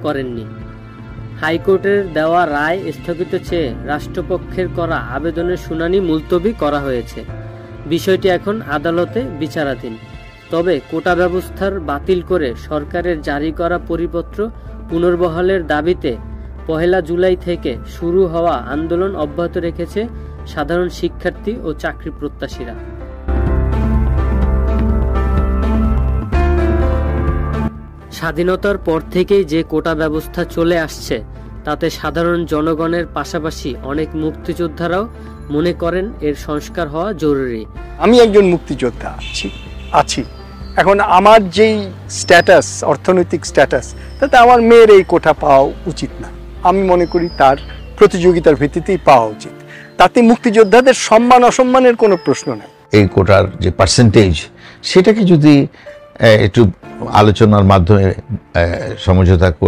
করেননি। হাইকোর্টের দেওয়া রায় স্থগিত চেয়ে রাষ্ট্রপক্ষের করা আবেদনের শুনানি মুলতবি করা হয়েছে। বিষয়টি এখন আদালতে বিচারাধীন। তবে কোটা ব্যবস্থার বাতিল করে সরকারের জারি করা পরিপত্র পুনর্বহালের দাবিতে 1 জুলাই থেকে শুরু হওয়া আন্দোলন অব্যাহত রেখেছে সাধারণ শিক্ষার্থী ও চাকরি প্রত্যাশীরা। স্বাধীনতার পর থেকেই যে কোটা ব্যবস্থা চলে আসছে তাতে সাধারণ জনগণের পাশাপাশি অনেক মুক্তিযোদ্ধারাও মনে করেন এর সংস্কার হওয়া জরুরি। আমি একজন মুক্তিযোদ্ধা আছি। এখন আমার যেই স্ট্যাটাস, অর্থনৈতিক স্ট্যাটাস, তাতে আমার মেয়ের এই কোটা পাওয়া উচিত না। আমি মনে করি তার প্রতিযোগিতার ভিত্তিতেই পাওয়া উচিত। তাতে মুক্তিযোদ্ধাদের সম্মান অসম্মানের কোনো প্রশ্ন নেই। এই কোটার যে পার্সেন্টেজ, সেটাকে যদি একটু আলোচনার মাধ্যমে সমঝোতা করে